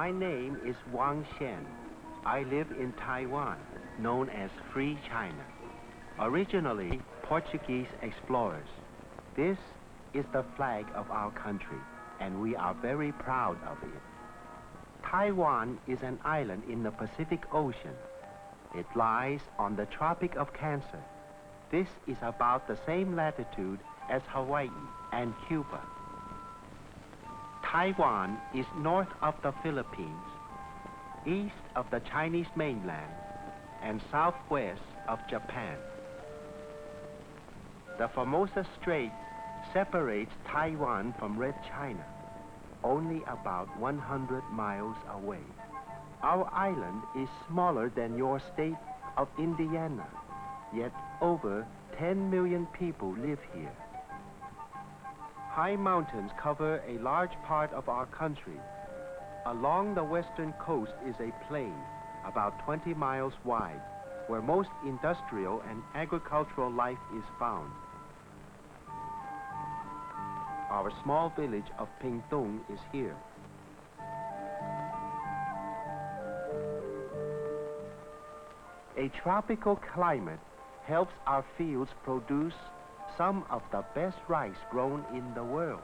My name is Wang Shen. I live in Taiwan, known as Free China. Originally Portuguese explorers. This is the flag of our country, and we are very proud of it. Taiwan is an island in the Pacific Ocean. It lies on the Tropic of Cancer. This is about the same latitude as Hawaii and Cuba. Taiwan is north of the Philippines, east of the Chinese mainland, and southwest of Japan. The Formosa Strait separates Taiwan from Red China, only about 100 miles away. Our island is smaller than your state of Indiana, yet over 10 million people live here. High mountains cover a large part of our country. Along the western coast is a plain, about 20 miles wide, where most industrial and agricultural life is found. Our small village of Pingtung is here. A tropical climate helps our fields produce some of the best rice grown in the world.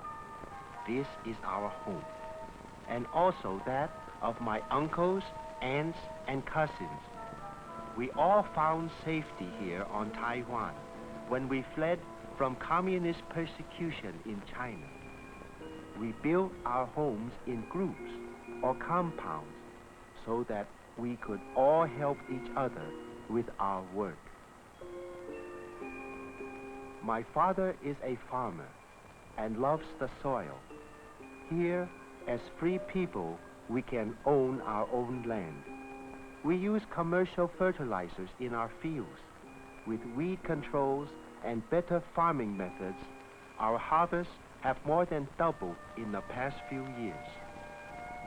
This is our home, and also that of my uncles, aunts, and cousins. We all found safety here on Taiwan when we fled from communist persecution in China. We built our homes in groups or compounds so that we could all help each other with our work. My father is a farmer and loves the soil. Here, as free people, we can own our own land. We use commercial fertilizers in our fields. With weed controls and better farming methods, our harvests have more than doubled in the past few years.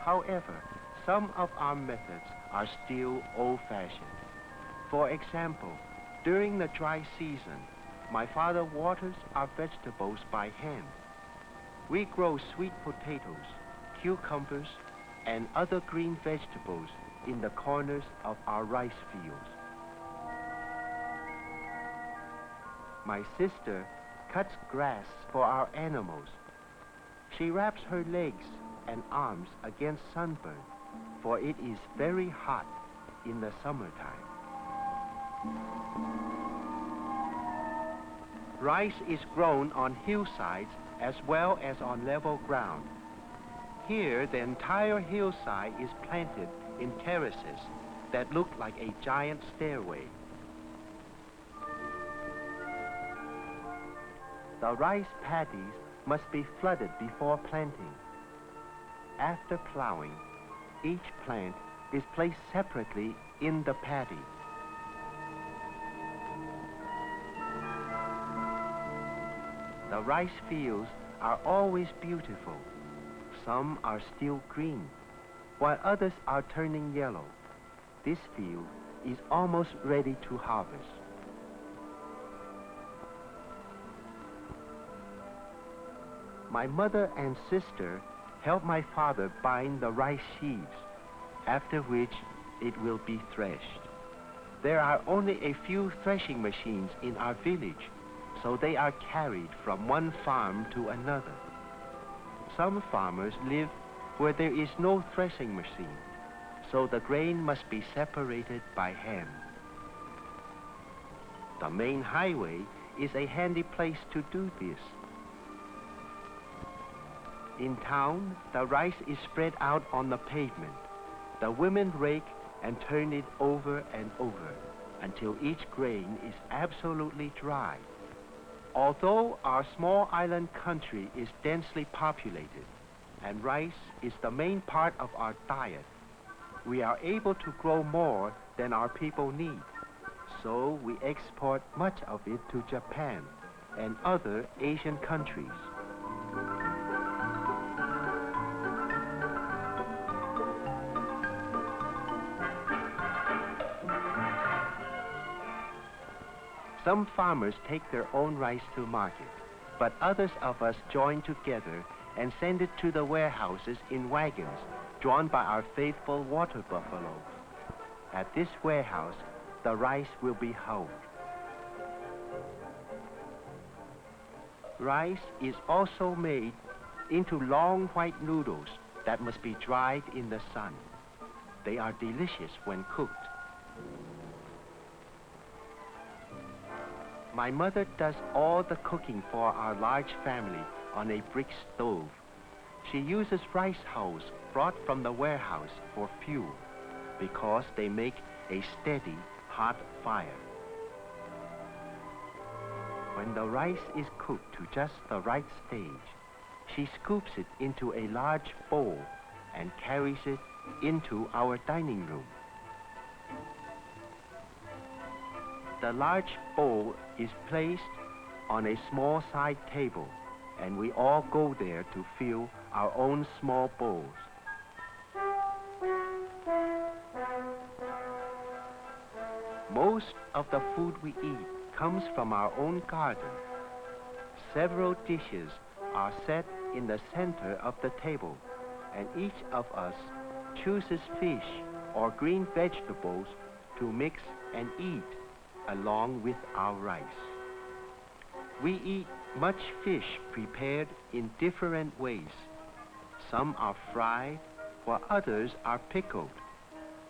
However, some of our methods are still old-fashioned. For example, during the dry season, my father waters our vegetables by hand. We grow sweet potatoes, cucumbers, and other green vegetables in the corners of our rice fields. My sister cuts grass for our animals. She wraps her legs and arms against sunburn, for it is very hot in the summertime. Rice is grown on hillsides as well as on level ground. Here, the entire hillside is planted in terraces that look like a giant stairway. The rice paddies must be flooded before planting. After plowing, each plant is placed separately in the paddy. The rice fields are always beautiful. Some are still green, while others are turning yellow. This field is almost ready to harvest. My mother and sister help my father bind the rice sheaves, after which it will be threshed. There are only a few threshing machines in our village, so they are carried from one farm to another. Some farmers live where there is no threshing machine, so the grain must be separated by hand. The main highway is a handy place to do this. In town, the rice is spread out on the pavement. The women rake and turn it over and over until each grain is absolutely dry. Although our small island country is densely populated and rice is the main part of our diet, we are able to grow more than our people need. So we export much of it to Japan and other Asian countries. Some farmers take their own rice to market, but others of us join together and send it to the warehouses in wagons drawn by our faithful water buffalo. At this warehouse, the rice will be hulled. Rice is also made into long white noodles that must be dried in the sun. They are delicious when cooked. My mother does all the cooking for our large family on a brick stove. She uses rice hulls brought from the warehouse for fuel because they make a steady, hot fire. When the rice is cooked to just the right stage, she scoops it into a large bowl and carries it into our dining room. The large bowl is placed on a small side table, and we all go there to fill our own small bowls. Most of the food we eat comes from our own garden. Several dishes are set in the center of the table, and each of us chooses fish or green vegetables to mix and eat along with our rice. We eat much fish prepared in different ways. Some are fried, while others are pickled,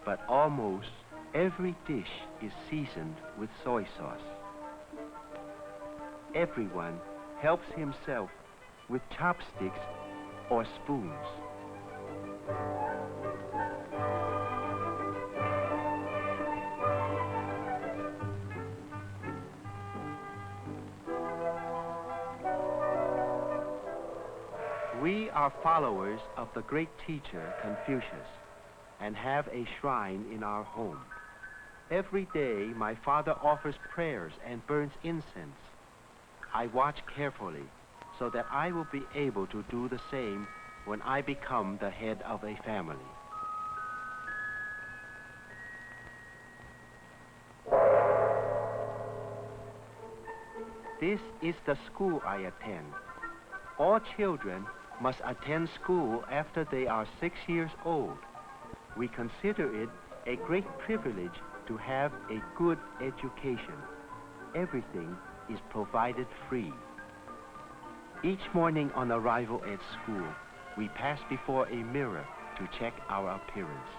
but almost every dish is seasoned with soy sauce. Everyone helps himself with chopsticks or spoons. We are followers of the great teacher Confucius and have a shrine in our home. Every day, my father offers prayers and burns incense. I watch carefully so that I will be able to do the same when I become the head of a family. This is the school I attend. All children must attend school after they are 6 years old. We consider it a great privilege to have a good education. Everything is provided free. Each morning on arrival at school, we pass before a mirror to check our appearance.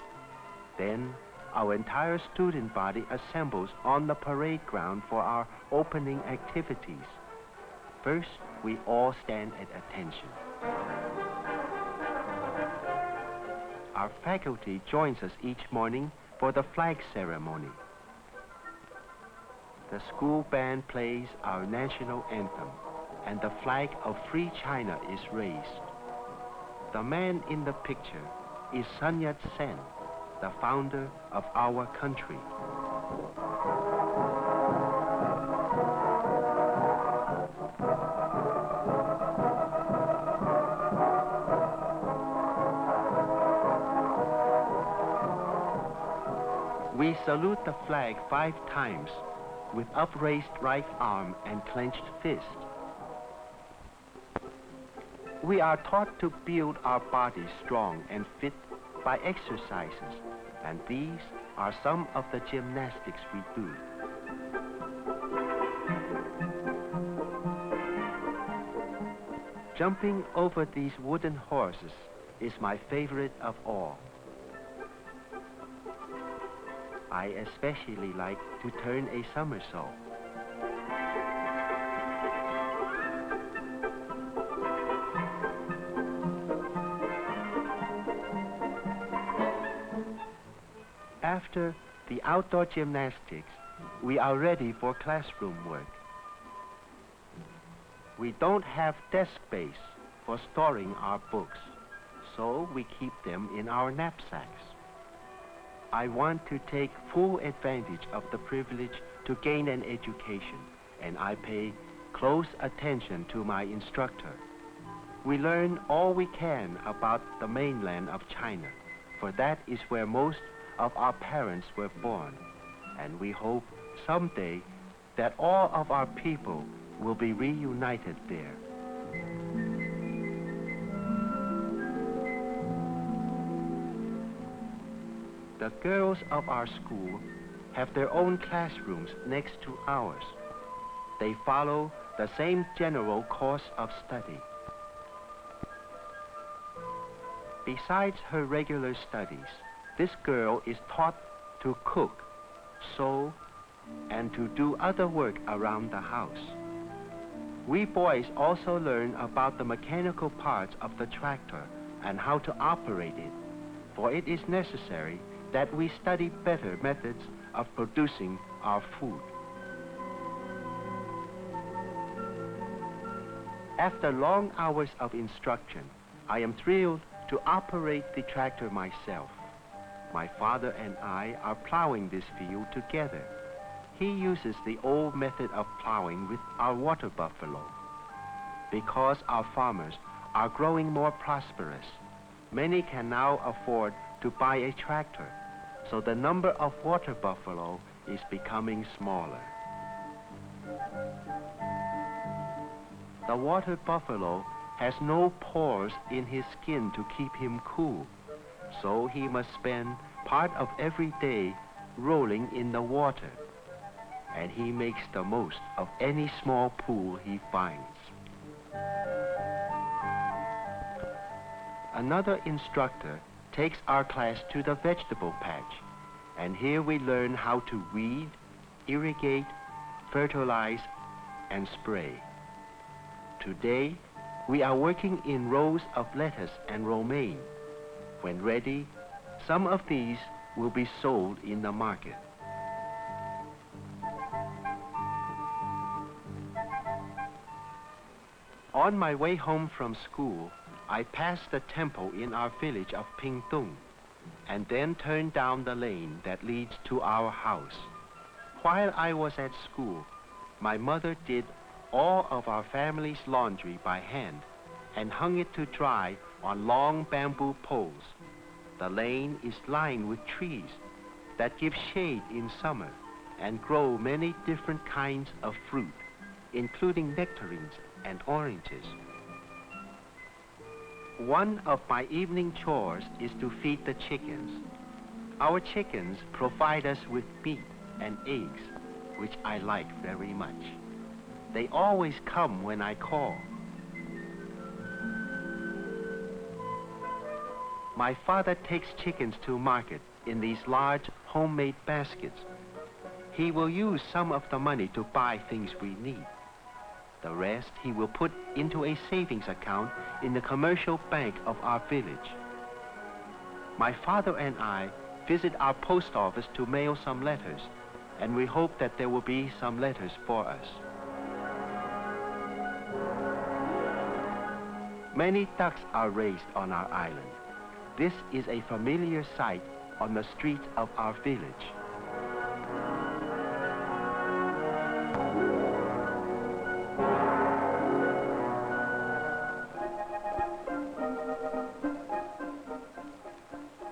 Then, our entire student body assembles on the parade ground for our opening activities. First, we all stand at attention. Our faculty joins us each morning for the flag ceremony. The school band plays our national anthem, and the flag of free China is raised. The man in the picture is Sun Yat-sen, the founder of our country. We salute the flag 5 times with upraised right arm and clenched fist. We are taught to build our bodies strong and fit by exercises, and these are some of the gymnastics we do. Jumping over these wooden horses is my favorite of all. I especially like to turn a somersault. After the outdoor gymnastics, we are ready for classroom work. We don't have desk space for storing our books, so we keep them in our knapsacks. I want to take full advantage of the privilege to gain an education, and I pay close attention to my instructor. We learn all we can about the mainland of China, for that is where most of our parents were born, and we hope someday that all of our people will be reunited there. The girls of our school have their own classrooms next to ours. They follow the same general course of study. Besides her regular studies, this girl is taught to cook, sew, and to do other work around the house. We boys also learn about the mechanical parts of the tractor and how to operate it, for it is necessary that we study better methods of producing our food. After long hours of instruction, I am thrilled to operate the tractor myself. My father and I are plowing this field together. He uses the old method of plowing with our water buffalo. Because our farmers are growing more prosperous, many can now afford to buy a tractor, so the number of water buffalo is becoming smaller. The water buffalo has no pores in his skin to keep him cool, so he must spend part of every day rolling in the water, and he makes the most of any small pool he finds. Another instructor takes our class to the vegetable patch, and here we learn how to weed, irrigate, fertilize, and spray. Today, we are working in rows of lettuce and romaine. When ready, some of these will be sold in the market. On my way home from school, I passed the temple in our village of Pingtung, and then turned down the lane that leads to our house. While I was at school, my mother did all of our family's laundry by hand and hung it to dry on long bamboo poles. The lane is lined with trees that give shade in summer and grow many different kinds of fruit, including nectarines and oranges. One of my evening chores is to feed the chickens. Our chickens provide us with meat and eggs, which I like very much. They always come when I call. My father takes chickens to market in these large homemade baskets. He will use some of the money to buy things we need. The rest he will put into a savings account in the commercial bank of our village. My father and I visit our post office to mail some letters, and we hope that there will be some letters for us. Many ducks are raised on our island. This is a familiar sight on the streets of our village.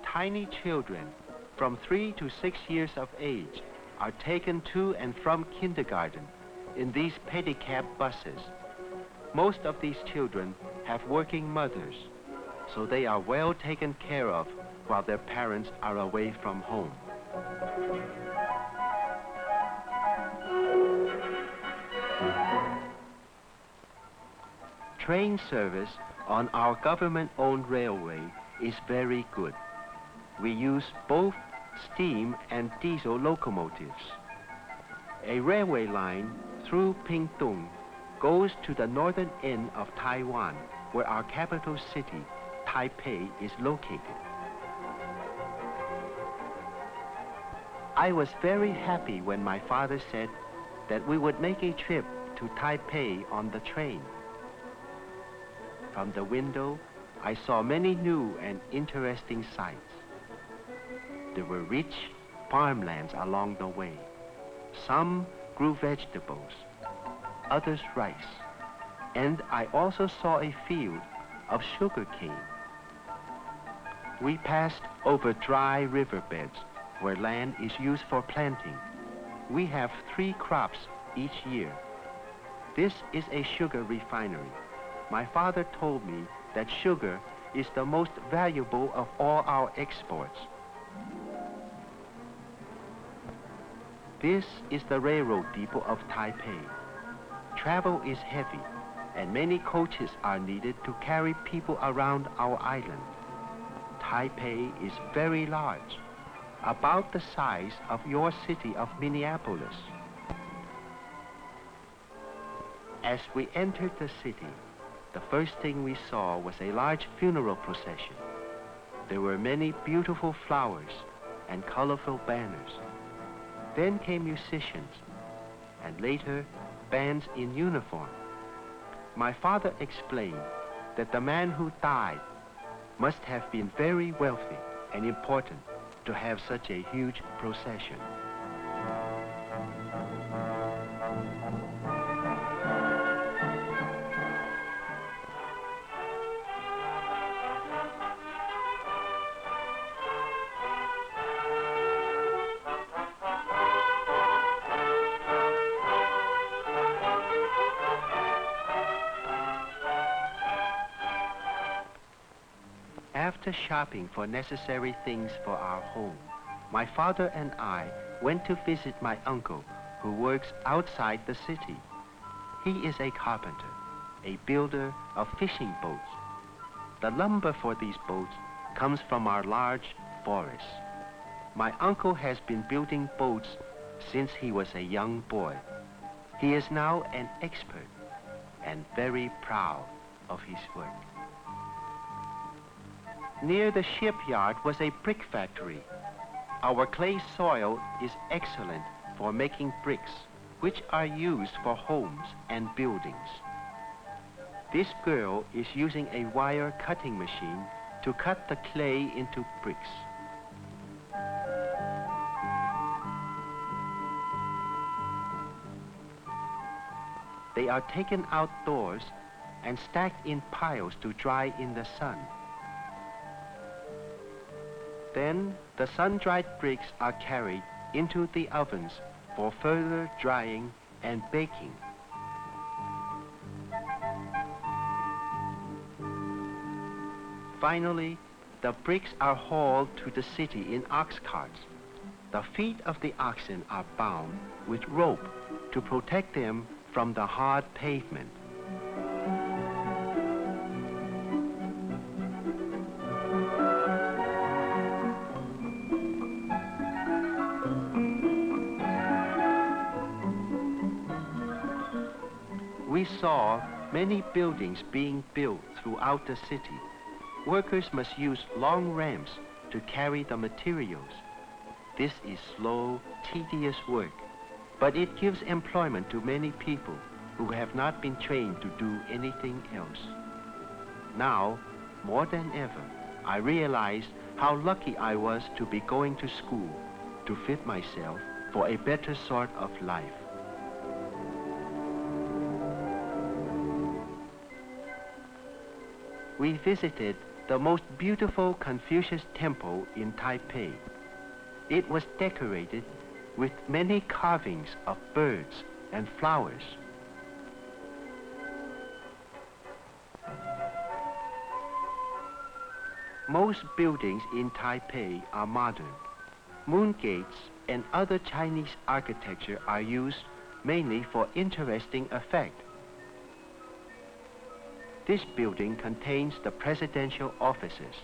Tiny children from 3 to 6 years of age are taken to and from kindergarten in these pedicab buses. Most of these children have working mothers, so they are well taken care of while their parents are away from home. Train service on our government-owned railway is very good. We use both steam and diesel locomotives. A railway line through Pingtung goes to the northern end of Taiwan, where our capital city, Taipei, is located. I was very happy when my father said that we would make a trip to Taipei on the train. From the window, I saw many new and interesting sights. There were rich farmlands along the way. Some grew vegetables, others rice, and I also saw a field of sugarcane. We passed over dry riverbeds where land is used for planting. We have 3 crops each year. This is a sugar refinery. My father told me that sugar is the most valuable of all our exports. This is the railroad depot of Taipei. Travel is heavy, and many coaches are needed to carry people around our island. Taipei is very large, about the size of your city of Minneapolis. As we entered the city, the first thing we saw was a large funeral procession. There were many beautiful flowers and colorful banners. Then came musicians, and later bands in uniform. My father explained that the man who died must have been very wealthy and important to have such a huge procession. After shopping for necessary things for our home, my father and I went to visit my uncle, who works outside the city. He is a carpenter, a builder of fishing boats. The lumber for these boats comes from our large forest. My uncle has been building boats since he was a young boy. He is now an expert and very proud of his work. Near the shipyard was a brick factory. Our clay soil is excellent for making bricks, which are used for homes and buildings. This girl is using a wire cutting machine to cut the clay into bricks. They are taken outdoors and stacked in piles to dry in the sun. Then the sun-dried bricks are carried into the ovens for further drying and baking. Finally, the bricks are hauled to the city in ox carts. The feet of the oxen are bound with rope to protect them from the hard pavement. We saw many buildings being built throughout the city. Workers must use long ramps to carry the materials. This is slow, tedious work, but it gives employment to many people who have not been trained to do anything else. Now, more than ever, I realized how lucky I was to be going to school to fit myself for a better sort of life. We visited the most beautiful Confucius temple in Taipei. It was decorated with many carvings of birds and flowers. Most buildings in Taipei are modern. Moon gates and other Chinese architecture are used mainly for interesting effect. This building contains the presidential offices.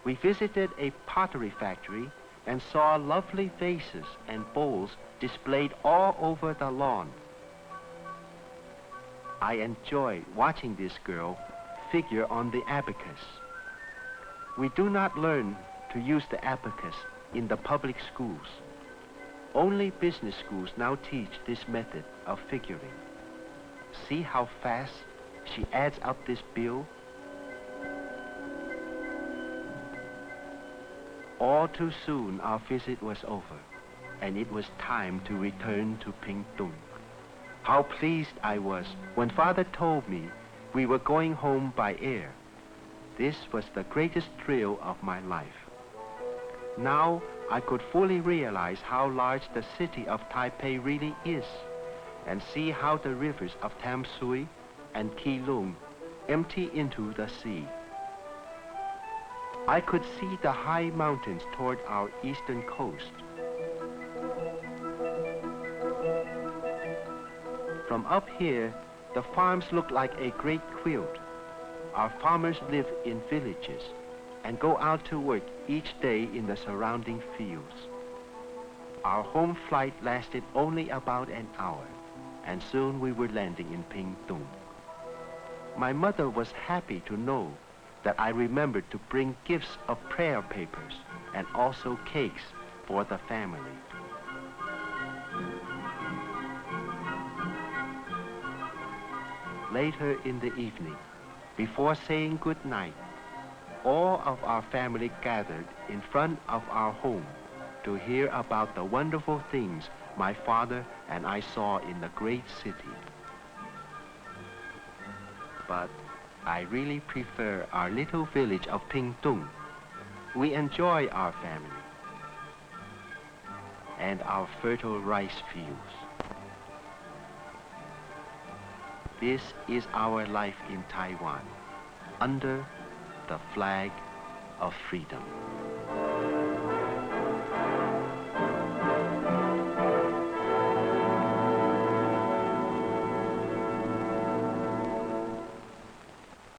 We visited a pottery factory and saw lovely vases and bowls displayed all over the lawn. I enjoy watching this girl figure on the abacus. We do not learn to use the abacus in the public schools. Only business schools now teach this method of figuring. See how fast she adds up this bill? All too soon our visit was over, and it was time to return to Pingtung. How pleased I was when Father told me we were going home by air. This was the greatest thrill of my life. Now I could fully realize how large the city of Taipei really is, and see how the rivers of Tamsui and Keelung empty into the sea. I could see the high mountains toward our eastern coast. From up here, the farms look like a great quilt. Our farmers live in villages and go out to work each day in the surrounding fields. Our home flight lasted only about an hour, and soon we were landing in Pingtung. My mother was happy to know that I remembered to bring gifts of prayer papers and also cakes for the family. Later in the evening, before saying good night, all of our family gathered in front of our home to hear about the wonderful things my father and I saw in the great city. But I really prefer our little village of Pingtung. We enjoy our family and our fertile rice fields. This is our life in Taiwan, under the flag of freedom.